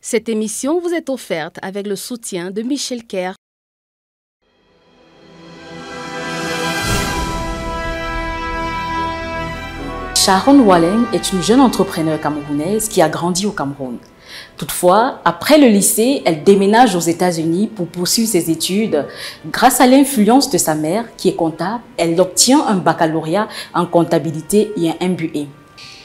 Cette émission vous est offerte avec le soutien de Michel Kerr. Sharon Wallen est une jeune entrepreneure camerounaise qui a grandi au Cameroun. Toutefois, après le lycée, elle déménage aux États-Unis pour poursuivre ses études. Grâce à l'influence de sa mère, qui est comptable, elle obtient un baccalauréat en comptabilité et un MBA.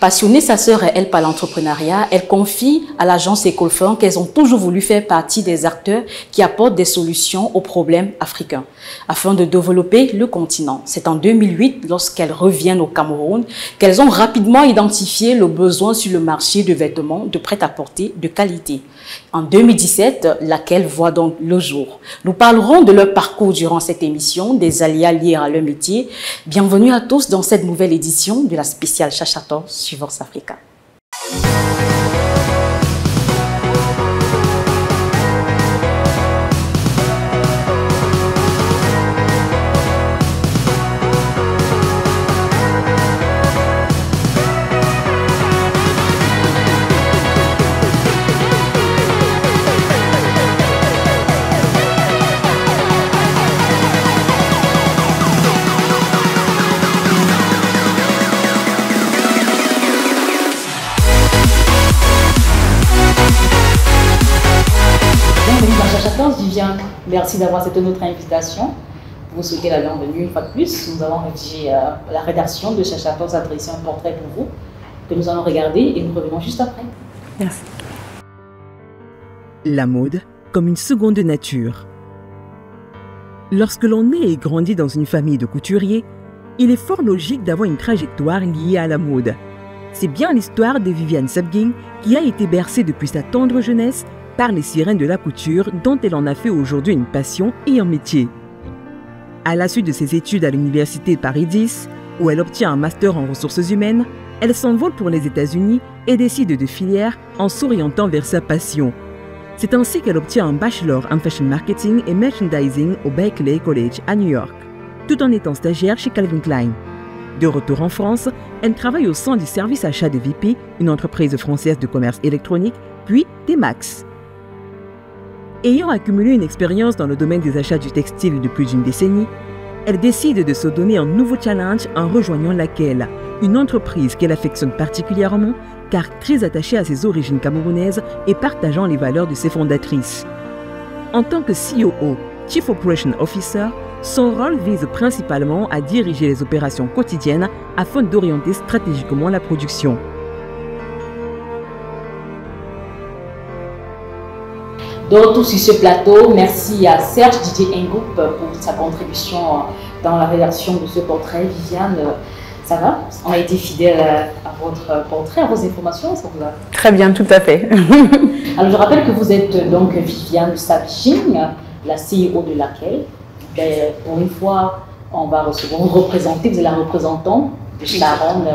Passionnée, sa sœur et elle, par l'entrepreneuriat, elle confie à l'agence Écolefin qu'elles ont toujours voulu faire partie des acteurs qui apportent des solutions aux problèmes africains, afin de développer le continent. C'est en 2008, lorsqu'elles reviennent au Cameroun, qu'elles ont rapidement identifié le besoin sur le marché de vêtements de prêt-à-porter de qualité. En 2017, laquelle voit donc le jour. Nous parlerons de leur parcours durant cette émission, des aléas liés à leur métier. Bienvenue à tous dans cette nouvelle édition de la spéciale Chacha Talks sur Vox Africa. Viviane, merci d'avoir cette autre invitation. Pour vous souhaiter la bienvenue une fois de plus. Nous avons rédigé la rédaction de Chacha Talks a dressé un portrait pour vous que nous allons regarder et nous revenons juste après. Merci. La mode comme une seconde nature. Lorsque l'on naît et grandit dans une famille de couturiers, il est fort logique d'avoir une trajectoire liée à la mode. C'est bien l'histoire de Viviane Sabguin qui a été bercée depuis sa tendre jeunesse par les sirènes de la couture dont elle en a fait aujourd'hui une passion et un métier. À la suite de ses études à l'université Paris X, où elle obtient un master en ressources humaines, elle s'envole pour les États-Unis et décide de filière en s'orientant vers sa passion. C'est ainsi qu'elle obtient un bachelor en fashion marketing et merchandising au Berkeley College à New York, tout en étant stagiaire chez Calvin Klein. De retour en France, elle travaille au sein du service achat de VP, une entreprise française de commerce électronique, puis Temax. Ayant accumulé une expérience dans le domaine des achats du textile de plus d'une décennie, elle décide de se donner un nouveau challenge en rejoignant laquelle, une entreprise qu'elle affectionne particulièrement car très attachée à ses origines camerounaises et partageant les valeurs de ses fondatrices. En tant que COO, Chief Operation Officer, son rôle vise principalement à diriger les opérations quotidiennes afin d'orienter stratégiquement la production. D'autres sur ce plateau, merci à Serge Didier Engoup pour sa contribution dans la rédaction de ce portrait. Viviane, ça va? On a été fidèle à votre portrait, à vos informations, ça vous va? Très bien, tout à fait. Alors je rappelle que vous êtes donc Viviane Sabguin, la CEO de laquelle, pour une fois, on va recevoir, vous représenter, vous êtes la représentante de Sharon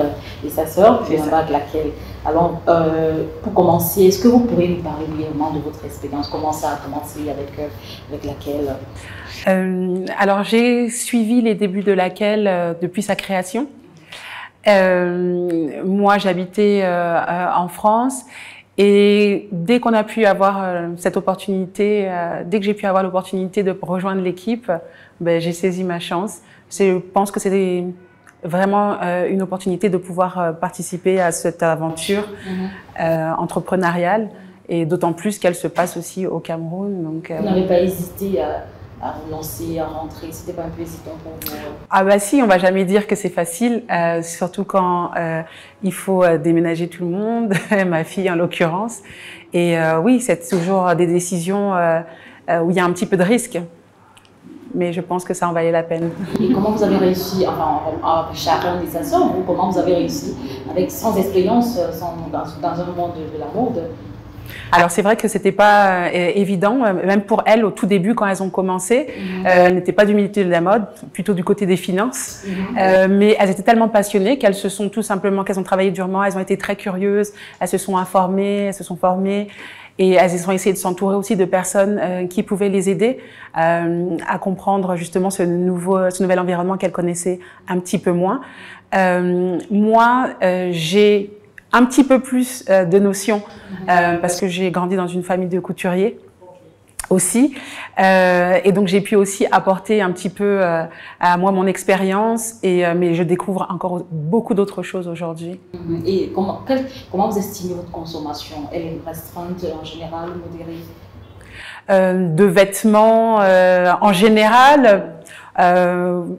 et sa sœur, puis on va avec laquelle. Alors, pour commencer, est-ce que vous pourriez nous parler brièvement de votre expérience? Comment ça a commencé, avec laquelle? Alors, j'ai suivi les débuts de laquelle depuis sa création. Moi, j'habitais en France et dès qu'on a pu avoir cette opportunité, dès que j'ai pu avoir l'opportunité de rejoindre l'équipe, j'ai saisi ma chance. Je pense que c'était vraiment une opportunité de pouvoir participer à cette aventure entrepreneuriale et d'autant plus qu'elle se passe aussi au Cameroun. Donc, vous n'avez pas hésité à vous lancer, à rentrer? C'était pas un peu hésitant pour vous? Ah bah si, on va jamais dire que c'est facile, surtout quand il faut déménager tout le monde, ma fille en l'occurrence. Et oui, c'est toujours des décisions où il y a un petit peu de risque. Mais je pense que ça en valait la peine. Et comment vous avez réussi, enfin, Sharon et sa sœur, comment vous avez réussi sans expérience dans un monde de la mode? Alors c'est vrai que c'était pas évident, même pour elles au tout début quand elles ont commencé, elles n'étaient pas du milieu de la mode, plutôt du côté des finances, mais elles étaient tellement passionnées qu'elles se sont tout simplement, qu'elles ont travaillé durement, elles ont été très curieuses, elles se sont informées, elles se sont formées. Et elles ont essayé de s'entourer aussi de personnes qui pouvaient les aider à comprendre justement ce nouvel environnement qu'elles connaissaient un petit peu moins. Moi, j'ai un petit peu plus de notions parce que j'ai grandi dans une famille de couturiers aussi. Et donc, j'ai pu aussi apporter un petit peu à moi mon expérience, mais je découvre encore beaucoup d'autres choses aujourd'hui. Et comment vous estimez votre consommation? Elle est restreinte en général, modérée? De vêtements en général,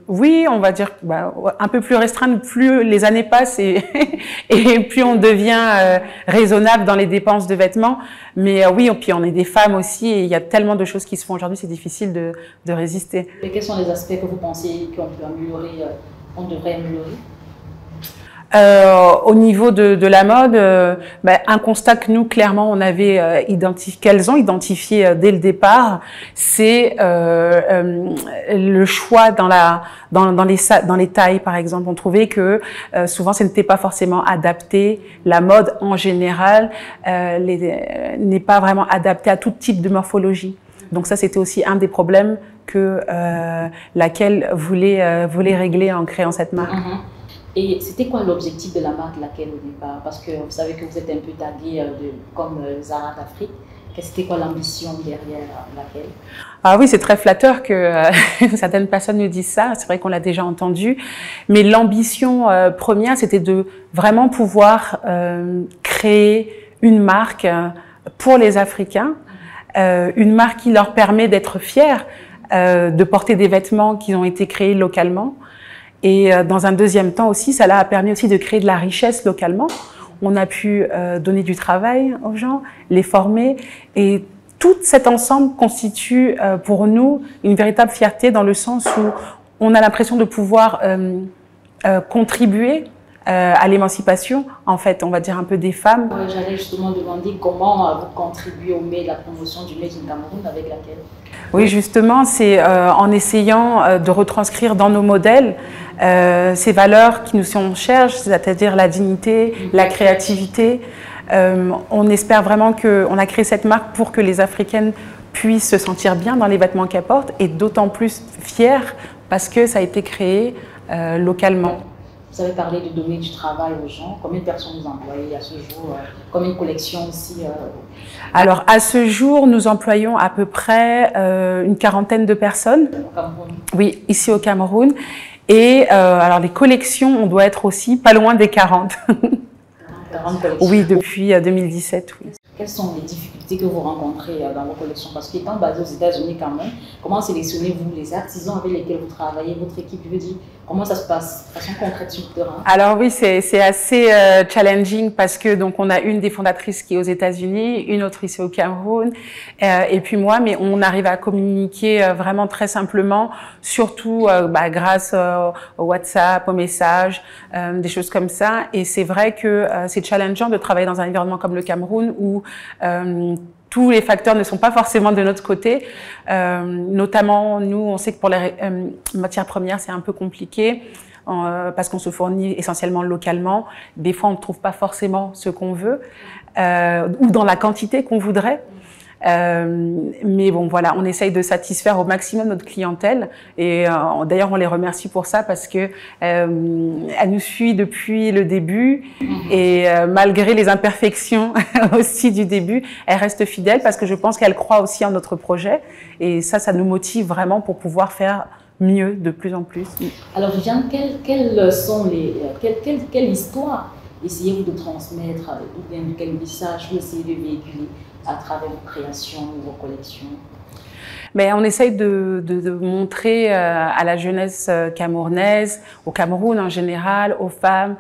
oui, on va dire un peu plus restreinte, plus les années passent et, et plus on devient raisonnable dans les dépenses de vêtements. Mais oui, puis on est des femmes aussi et il y a tellement de choses qui se font aujourd'hui, c'est difficile de résister. Et quels sont les aspects que vous pensez qu'on peut améliorer, on devrait améliorer? Au niveau de la mode, un constat que nous, clairement, on avait qu'elles ont identifié dès le départ, c'est le choix dans les tailles, par exemple. On trouvait que souvent, ce n'était pas forcément adapté. La mode, en général, n'est pas vraiment adaptée à tout type de morphologie. Donc ça, c'était aussi un des problèmes que laquelle voulait régler en créant cette marque. Et c'était quoi l'objectif de la marque laquelle au départ? Parce que vous savez que vous êtes un peu tagué comme Zara d'Afrique. C'était quoi l'ambition derrière laquelle? Ah oui, c'est très flatteur que certaines personnes nous disent ça. C'est vrai qu'on l'a déjà entendu. Mais l'ambition première, c'était de vraiment pouvoir créer une marque pour les Africains. Une marque qui leur permet d'être fiers de porter des vêtements qui ont été créés localement. Et dans un deuxième temps aussi, ça a permis aussi de créer de la richesse localement. On a pu donner du travail aux gens, les former. Et tout cet ensemble constitue pour nous une véritable fierté dans le sens où on a l'impression de pouvoir contribuer à l'émancipation, en fait, on va dire un peu des femmes. J'allais justement demander comment vous contribuez au la promotion du Made in Cameroun avec laquelle? Oui, justement, c'est en essayant de retranscrire dans nos modèles ces valeurs qui nous sont chères, c'est-à-dire la dignité, la créativité. On espère vraiment qu'on a créé cette marque pour que les Africaines puissent se sentir bien dans les vêtements qu'elles portent et d'autant plus fières parce que ça a été créé localement. Vous avez parlé de donner du travail aux gens. Combien de personnes vous employez à ce jour? Combien de collections aussi? Alors, à ce jour, nous employons à peu près une quarantaine de personnes. Au Cameroun? Oui, ici au Cameroun. Et alors, les collections, on doit être aussi pas loin des 40. 40 collections? Oui, depuis 2017, oui. Quelles sont les difficultés que vous rencontrez dans vos collections? Parce qu'étant basé aux États-Unis quand même, comment sélectionnez-vous les artisans avec lesquels vous travaillez, votre équipe? Je veux dire, comment ça se passe de façon concrète sur le terrain? Alors oui, c'est assez challenging parce que donc on a une des fondatrices qui est aux États-Unis, une autre ici au Cameroun, et puis moi, mais on arrive à communiquer vraiment très simplement, surtout grâce au WhatsApp, aux messages, des choses comme ça. Et c'est vrai que c'est challengeant de travailler dans un environnement comme le Cameroun où tous les facteurs ne sont pas forcément de notre côté. Notamment, nous, on sait que pour les matières premières, c'est un peu compliqué parce qu'on se fournit essentiellement localement. Des fois, on ne trouve pas forcément ce qu'on veut ou dans la quantité qu'on voudrait. Mais bon, voilà, on essaye de satisfaire au maximum notre clientèle et d'ailleurs on les remercie pour ça parce que elle nous suit depuis le début et malgré les imperfections aussi du début, elle reste fidèle parce que je pense qu'elle croit aussi en notre projet et ça nous motive vraiment pour pouvoir faire mieux de plus en plus. Alors Viviane, quelles sont quelle histoire essayez-vous de transmettre ou bien quel message vous essayez de véhiculer à travers vos créations ou vos collections? Mais on essaye de montrer à la jeunesse camerounaise, au Cameroun en général, aux femmes,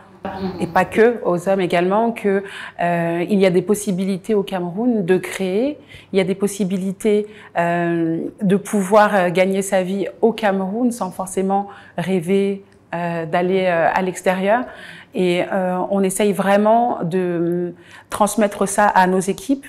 et pas que, aux hommes également, que il y a des possibilités au Cameroun de créer, il y a des possibilités de pouvoir gagner sa vie au Cameroun sans forcément rêver d'aller à l'extérieur. Et on essaye vraiment de transmettre ça à nos équipes.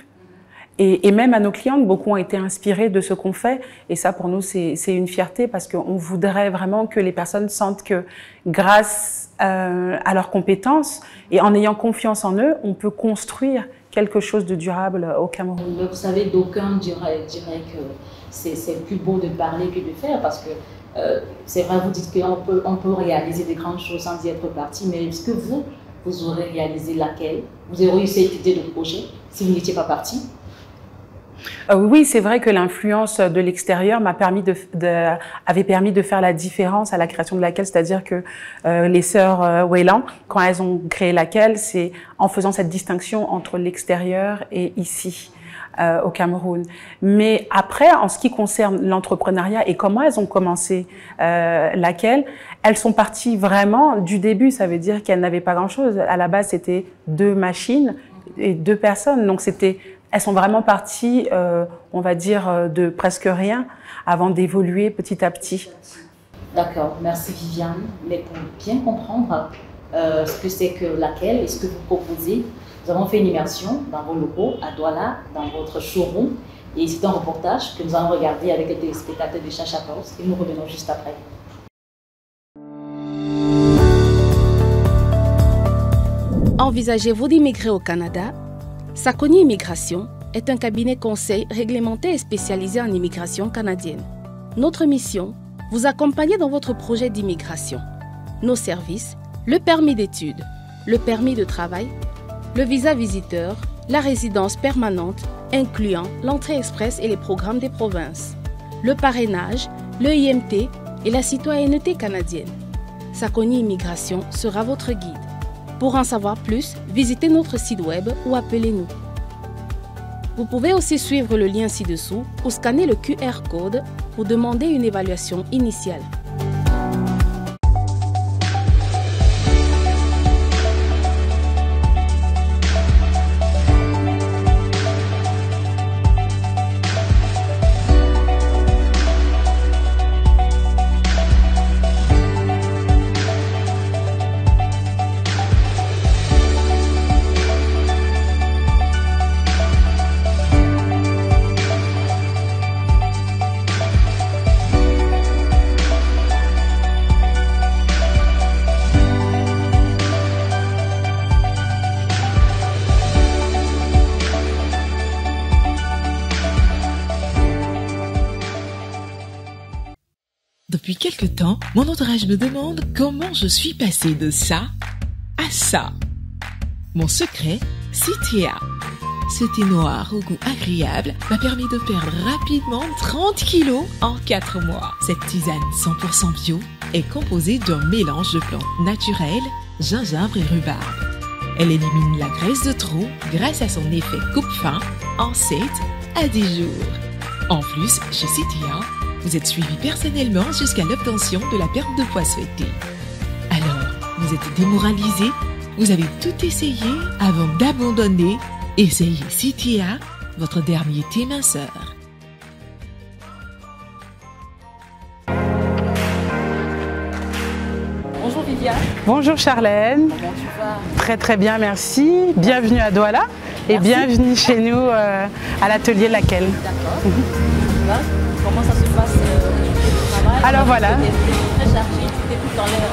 Et même à nos clientes, beaucoup ont été inspirés de ce qu'on fait. Et ça, pour nous, c'est une fierté parce qu'on voudrait vraiment que les personnes sentent que grâce à leurs compétences et en ayant confiance en eux, on peut construire quelque chose de durable au Cameroun. Vous savez, d'aucuns diraient que c'est plus beau de parler que de faire parce que c'est vrai, vous dites qu'on peut réaliser des grandes choses sans y être parti, mais est-ce que vous, vous aurez réalisé laquelle? Vous aurez eu cette idée de projet si vous n'étiez pas parti? Oui, c'est vrai que l'influence de l'extérieur avait permis de faire la différence à la création de laquelle, c'est-à-dire que les sœurs Whelan, quand elles ont créé laquelle, c'est en faisant cette distinction entre l'extérieur et ici. Au Cameroun. Mais après, en ce qui concerne l'entrepreneuriat et comment elles ont commencé laquelle, elles sont parties vraiment du début. Ça veut dire qu'elles n'avaient pas grand-chose. À la base, c'était 2 machines et 2 personnes. Donc, elles sont vraiment parties, on va dire, de presque rien avant d'évoluer petit à petit. D'accord, merci Viviane. Mais pour bien comprendre ce que c'est que laquelle et ce que vous proposez, nous avons fait une immersion dans vos locaux à Douala, dans votre showroom. Et c'est un reportage que nous allons regarder avec les téléspectateurs de Chachatos et nous revenons juste après. Envisagez-vous d'immigrer au Canada? Sakoni Immigration est un cabinet conseil réglementé et spécialisé en immigration canadienne. Notre mission, vous accompagner dans votre projet d'immigration. Nos services, le permis d'études, le permis de travail, le visa visiteur, la résidence permanente, incluant l'entrée express et les programmes des provinces, le parrainage, le IMT et la citoyenneté canadienne. Sakoni Immigration sera votre guide. Pour en savoir plus, visitez notre site web ou appelez-nous. Vous pouvez aussi suivre le lien ci-dessous ou scanner le QR code pour demander une évaluation initiale. Depuis quelque temps, mon entourage me demande comment je suis passée de ça à ça. Mon secret, Citea. Ce thé noir au goût agréable m'a permis de perdre rapidement 30 kilos en 4 mois. Cette tisane 100% bio est composée d'un mélange de plantes naturelles, gingembre et rhubarbe. Elle élimine la graisse de trop grâce à son effet coupe-faim en 7 à 10 jours. En plus, chez Citea, vous êtes suivi personnellement jusqu'à l'obtention de la perte de poids souhaitée. Alors, vous êtes démoralisé? Vous avez tout essayé avant d'abandonner? Essayez Citea, votre dernier thé minceur. Bonjour Viviane. Bonjour Charlène. Comment tu vas? Très très bien, merci. Bienvenue à Douala et bienvenue chez nous à l'atelier laquelle. D'accord. Comment ça se passe le travail? Alors voilà. Tu es très chargé, tu t'es tout dans l'air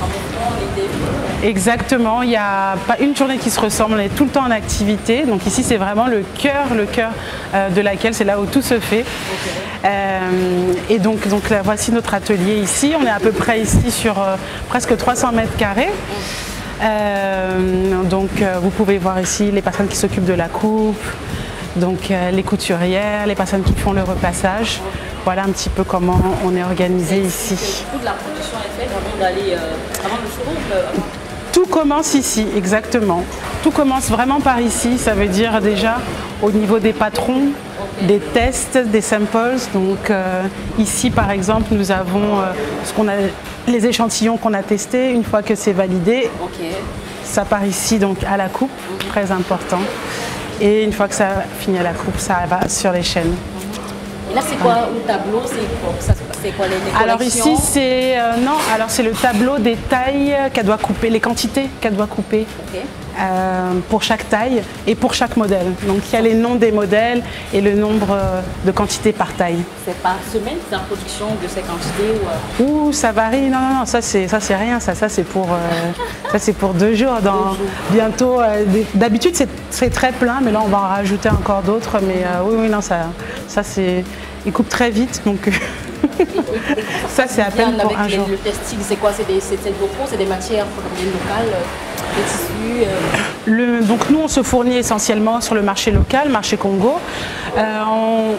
en même temps, les débuts. Exactement, il n'y a pas une journée qui se ressemble, on est tout le temps en activité. Donc ici c'est vraiment le cœur de laquelle, c'est là où tout se fait. Okay. Et donc là, voici notre atelier ici. On est à peu près ici sur presque 300 mètres carrés. Vous pouvez voir ici les personnes qui s'occupent de la coupe. Donc les couturières, les personnes qui font le repassage. Voilà un petit peu comment on est organisé ici. Toute la production est faite avant le showroom. Tout commence ici, exactement. Tout commence vraiment par ici. Ça veut dire déjà au niveau des patrons, des tests, des samples. Donc ici par exemple, nous avons les échantillons qu'on a testés. Une fois que c'est validé, ça part ici donc à la coupe, très important. Et une fois que ça finit à la coupe, ça va sur les chaînes. Et là, c'est quoi le tableau? C'est quoi les collections? Alors ici, c'est le tableau des tailles qu'elle doit couper, les quantités qu'elle doit couper pour chaque taille et pour chaque modèle. Donc il y a les noms des modèles et le nombre de quantités par taille. C'est par semaine, c'est en production de ces quantités Ouh, ça varie. Non, ça c'est rien. Ça c'est pour 2 jours. Bientôt. D'habitude c'est très plein, mais là on va en rajouter encore d'autres. Mais oui, non, ça c'est. Il coupe très vite, donc ça c'est à peine pour un jour. Le textile, c'est quoi? C'est des locaux, c'est des matières locales tissus Donc nous, on se fournit essentiellement sur le marché local, marché Congo.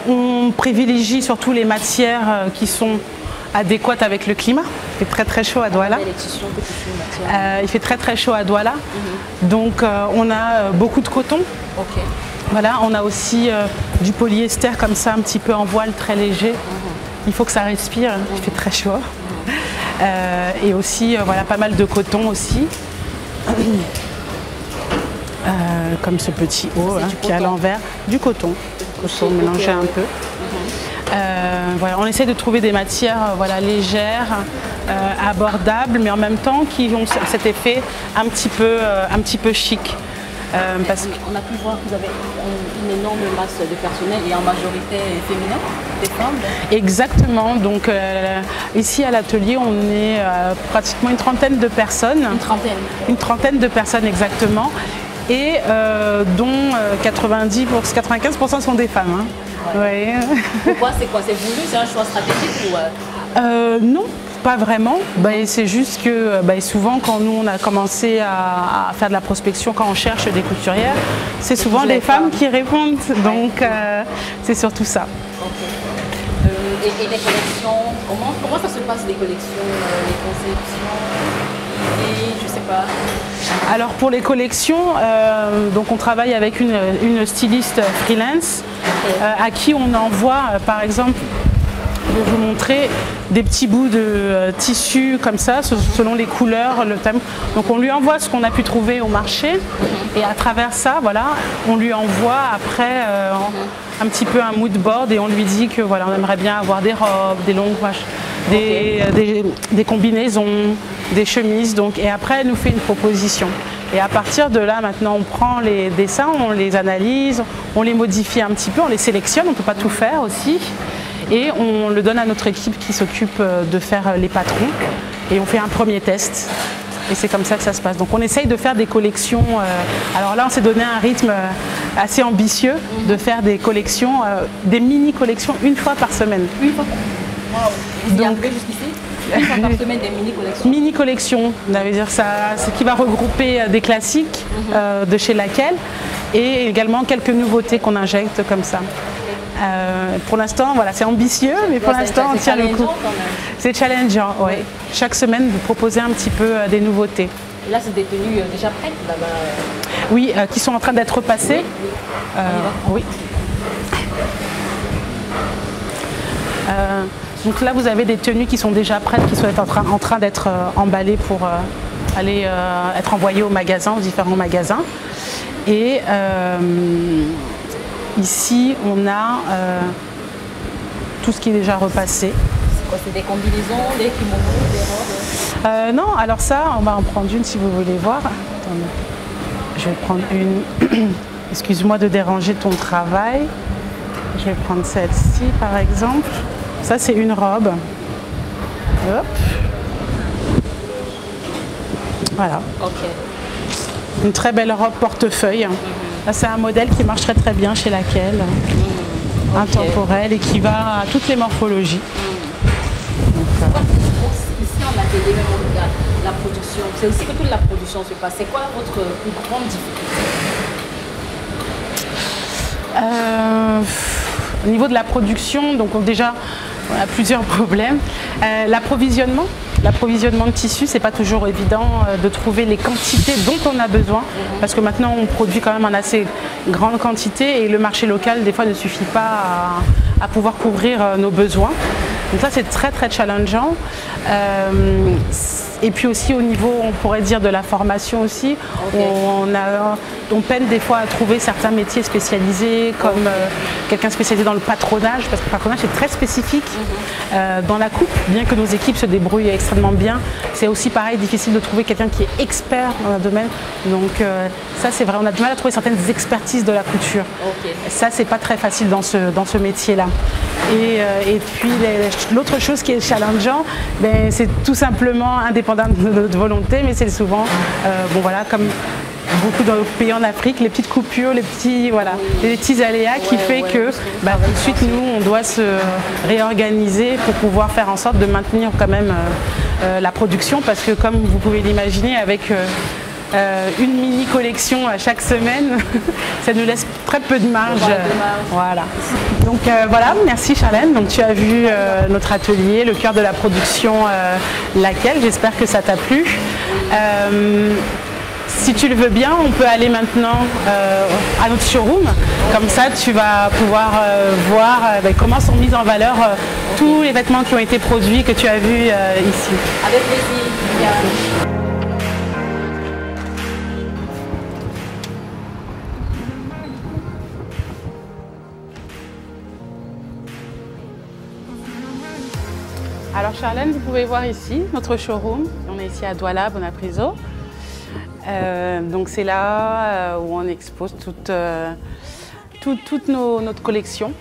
On privilégie surtout les matières qui sont adéquates avec le climat. Il fait très très chaud à Douala. Il fait très très chaud à Douala. Donc on a beaucoup de coton. Voilà, on a aussi du polyester comme ça, un petit peu en voile, très léger. Il faut que ça respire, il fait très chaud. Et aussi, voilà, pas mal de coton aussi. Comme ce petit haut qui est à l'envers. Du coton. Mélangé un peu. Voilà, on essaie de trouver des matières légères, abordables, mais en même temps qui ont cet effet un petit peu chic. Parce qu'on a pu voir que vous avez une énorme masse de personnel et en majorité féminin, des femmes. Exactement. Donc ici à l'atelier, on est pratiquement une trentaine de personnes. Une trentaine de personnes exactement. Et dont 95% sont des femmes. Ouais. Pourquoi? C'est quoi? C'est voulu? C'est un choix stratégique ou Non. Pas vraiment, c'est juste que souvent quand nous on a commencé à faire de la prospection, quand on cherche des couturières, c'est souvent les femmes qui répondent, donc c'est surtout ça. Et les collections, comment ça se passe les collections, les conceptions, et je sais pas. Alors pour les collections, donc on travaille avec une styliste freelance à qui on envoie par exemple. Je vais vous montrer des petits bouts de tissu comme ça, selon les couleurs, le thème. Donc on lui envoie ce qu'on a pu trouver au marché et à travers ça, voilà, on lui envoie après un petit peu un mood board et on lui dit que voilà, on aimerait bien avoir des robes, des longues des combinaisons, des chemises. Donc, et après, elle nous fait une proposition. Et à partir de là, maintenant, on prend les dessins, on les analyse, on les modifie un petit peu, on les sélectionne, on ne peut pas tout faire aussi. Et on le donne à notre équipe qui s'occupe de faire les patrons. Et on fait un premier test. Et c'est comme ça que ça se passe. Donc on essaye de faire des collections. Alors là, on s'est donné un rythme assez ambitieux de faire des collections, des mini-collections une fois par semaine. Une fois par semaine. Vous y arrivez jusqu'ici? Une fois par semaine, des mini-collections. Mini-collections, ça veut dire ce qui va regrouper des classiques de chez Laquelle et également quelques nouveautés qu'on injecte comme ça. Pour l'instant, voilà, c'est ambitieux, mais pour l'instant, on tient le coup. C'est challengeant, oui. Chaque semaine, vous proposez un petit peu des nouveautés. Et là, c'est des tenues déjà prêtes là-bas? Oui, qui sont en train d'être repassées. Oui. Donc là, vous avez des tenues qui sont déjà prêtes, qui sont en train d'être emballées pour aller être envoyées aux magasins, aux différents magasins. Et ici, on a tout ce qui est déjà repassé. C'est quoi? C'est des combinaisons, des kimonos, des robes? Non, alors ça, on va en prendre une si vous voulez voir. Attendez. Je vais prendre une. Excuse-moi de déranger ton travail. Je vais prendre celle-ci par exemple. Ça, c'est une robe. Hop. Voilà. Ok. Une très belle robe portefeuille. Là, c'est un modèle qui marche très très bien chez Laquelle. Intemporel et qui va à toutes les morphologies. Ici en atelier, la production, c'est aussi que toute la production se passe. C'est quoi votre plus grande difficulté? Au niveau de la production, donc déjà, on a plusieurs problèmes. L'approvisionnement de tissus, c'est pas toujours évident de trouver les quantités dont on a besoin, parce que maintenant on produit quand même en assez grande quantité et le marché local des fois ne suffit pas à pouvoir couvrir nos besoins. Donc ça, c'est très très challengeant. Et puis aussi au niveau, on pourrait dire, de la formation aussi, on peine des fois à trouver certains métiers spécialisés, comme quelqu'un spécialisé dans le patronage, parce que le patronage est très spécifique dans la coupe, bien que nos équipes se débrouillent extrêmement bien. C'est aussi pareil, difficile de trouver quelqu'un qui est expert dans un domaine. Donc ça, c'est vrai, on a du mal à trouver certaines expertises de la couture. Ça, c'est pas très facile dans ce métier-là. Et puis l'autre chose qui est challengeant, c'est tout simplement indépendant de notre volonté, mais c'est souvent, comme beaucoup de pays en Afrique, les petites coupures, les petits aléas qui fait que tout de suite nous on doit se réorganiser pour pouvoir faire en sorte de maintenir quand même la production, parce que comme vous pouvez l'imaginer, avec une mini collection chaque semaine, ça nous laisse très peu de marge. Voilà. Donc voilà, merci Charlène. Donc tu as vu notre atelier, le cœur de la production, laquelle, j'espère que ça t'a plu. Si tu le veux bien, on peut aller maintenant à notre showroom. Comme ça, tu vas pouvoir voir comment sont mis en valeur tous les vêtements qui ont été produits, que tu as vus ici. Avec plaisir. Alors Charlène, vous pouvez voir ici notre showroom. On est ici à Douala, Bonapriso. Donc c'est là où on expose toute notre collection.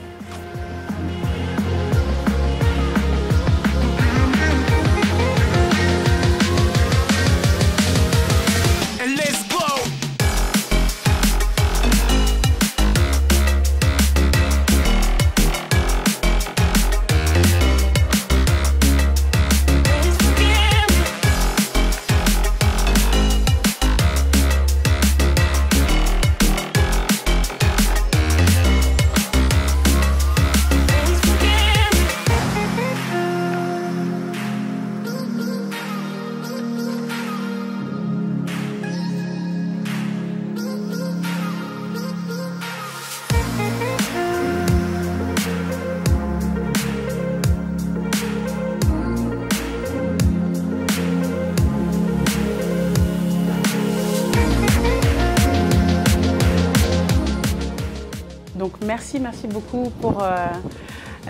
Donc merci beaucoup pour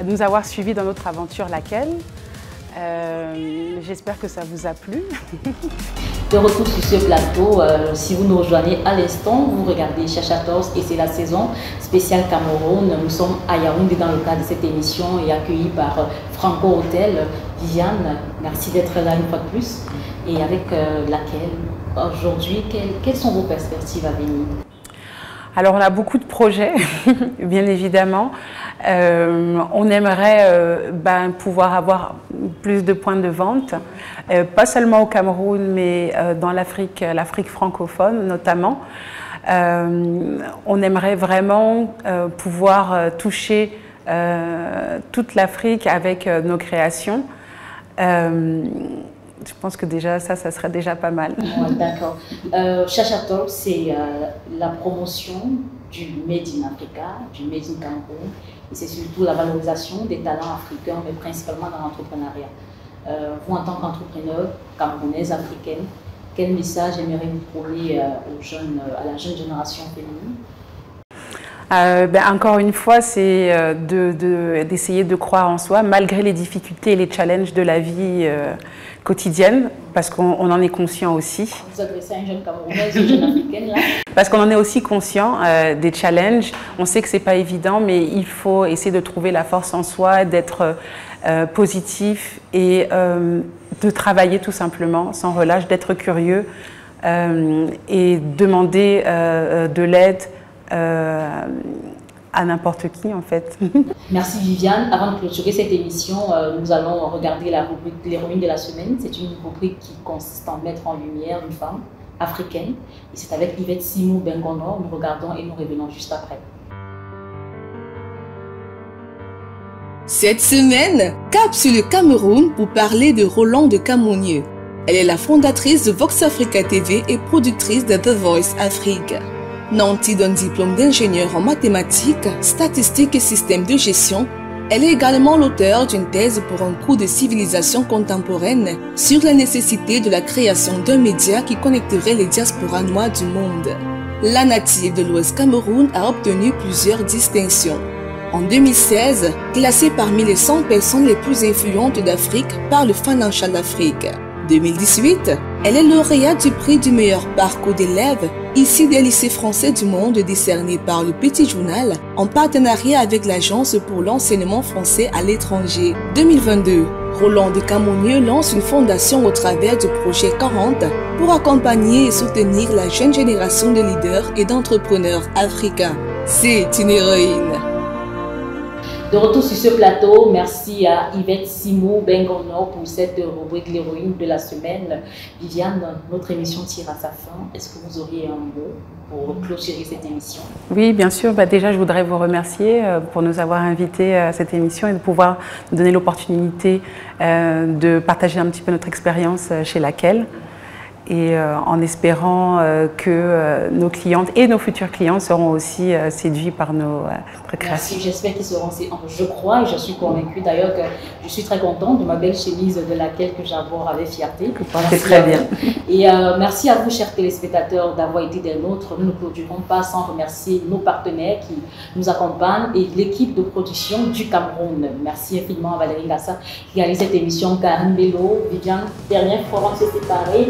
nous avoir suivis dans notre aventure laquelle. J'espère que ça vous a plu. De retour sur ce plateau, si vous nous rejoignez à l'instant, vous regardez Chachatos et c'est la saison spéciale Cameroun. Nous sommes à Yaoundé dans le cadre de cette émission et accueillis par Franco Hotel. Viviane, merci d'être là une fois de plus. Et avec laquelle, aujourd'hui, quelles sont vos perspectives à venir? Alors on a beaucoup de projets, bien évidemment. On aimerait pouvoir avoir plus de points de vente, pas seulement au Cameroun, mais dans l'Afrique francophone notamment. On aimerait vraiment pouvoir toucher toute l'Afrique avec nos créations. Je pense que déjà ça serait déjà pas mal. Ouais, d'accord. Chachatos, c'est la promotion du Made in Africa, du Made in Cameroun. Et c'est surtout la valorisation des talents africains, mais principalement dans l'entrepreneuriat. Vous, en tant qu'entrepreneur camerounaise, africaine, quel message aimeriez-vous prôner aux jeunes, à la jeune génération féminine? Encore une fois, c'est d'essayer de croire en soi, malgré les difficultés et les challenges de la vie quotidienne, parce qu'on en est conscient aussi. Vous adressez à une jeune Camerounaise, une jeune Africaine, là? Parce qu'on en est aussi conscient des challenges. On sait que ce n'est pas évident, mais il faut essayer de trouver la force en soi, d'être positif et de travailler tout simplement, sans relâche, d'être curieux et demander de l'aide à n'importe qui en fait. Merci Viviane. Avant de clôturer cette émission, nous allons regarder la rubrique l'héroïne de la semaine. C'est une rubrique qui consiste à mettre en lumière une femme africaine. Et c'est avec Yvette Simou Bengonor. Nous regardons et nous revenons juste après. Cette semaine, cap sur le Cameroun pour parler de Roland de Camounieux. Elle est la fondatrice de Vox Africa TV et productrice de The Voice Afrique. Nantie d'un diplôme d'ingénieur en mathématiques, statistiques et systèmes de gestion, elle est également l'auteure d'une thèse pour un cours de civilisation contemporaine sur la nécessité de la création d'un média qui connecterait les diasporas noires du monde. La native de l'Ouest Cameroun a obtenu plusieurs distinctions. En 2016, classée parmi les 100 personnes les plus influentes d'Afrique par le Financial Afrique. 2018, elle est lauréate du prix du meilleur parcours d'élèves issu des lycées français du monde décerné par le Petit Journal en partenariat avec l'Agence pour l'enseignement français à l'étranger. 2022, Roland de Camounieux lance une fondation au travers du projet 40 pour accompagner et soutenir la jeune génération de leaders et d'entrepreneurs africains. C'est une héroïne. De retour sur ce plateau, merci à Yvette Simou Bengono pour cette rubrique l'héroïne de la semaine. Viviane, notre émission tire à sa fin. Est-ce que vous auriez un mot pour clôturer cette émission? Oui, bien sûr. Déjà, je voudrais vous remercier pour nous avoir invités à cette émission et de pouvoir nous donner l'opportunité de partager un petit peu notre expérience chez laquelle. Et en espérant que nos clientes et nos futurs clients seront aussi séduits par nos créations. Merci, j'espère qu'ils seront, je crois et je suis convaincue d'ailleurs que je suis très contente de ma belle chemise de laquelle que j'aborde avec fierté. C'est très bien. Et merci à vous, chers téléspectateurs, d'avoir été des nôtres. Nous ne clôturerons pas sans remercier nos partenaires qui nous accompagnent et l'équipe de production du Cameroun. Merci infiniment à Valérie Lassa qui réalise cette émission, Karine Bello, Viviane, dernière fois on s'est séparés.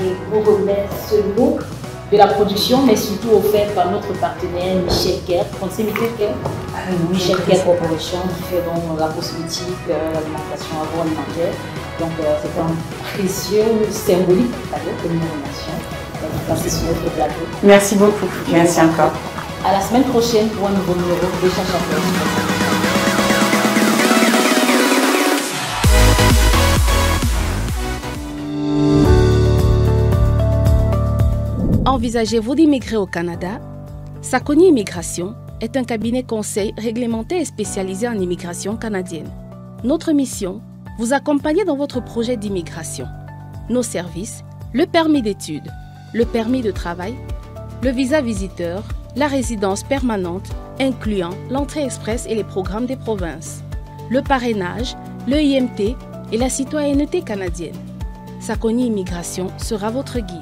Je vous remets ce look de la production, mais surtout offert par notre partenaire Michel Kerr. Conseil Michel Kerr, Michel Kerr Corporation, qui fait donc la cosmétique, l'alimentation agroalimentaire. Donc c'est un précieux symbolique cadeau que nous remercions. Passez sur notre plateau. Merci beaucoup. Merci encore. À la semaine prochaine pour un nouveau numéro de Chacha. Envisagez-vous d'immigrer au Canada? Sakoni Immigration est un cabinet conseil réglementé et spécialisé en immigration canadienne. Notre mission, vous accompagner dans votre projet d'immigration. Nos services, le permis d'études, le permis de travail, le visa visiteur, la résidence permanente, incluant l'entrée express et les programmes des provinces, le parrainage, le IMT et la citoyenneté canadienne. Sakoni Immigration sera votre guide.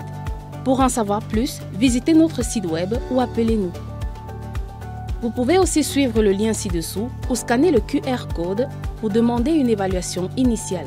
Pour en savoir plus, visitez notre site web ou appelez-nous. Vous pouvez aussi suivre le lien ci-dessous ou scanner le QR code pour demander une évaluation initiale.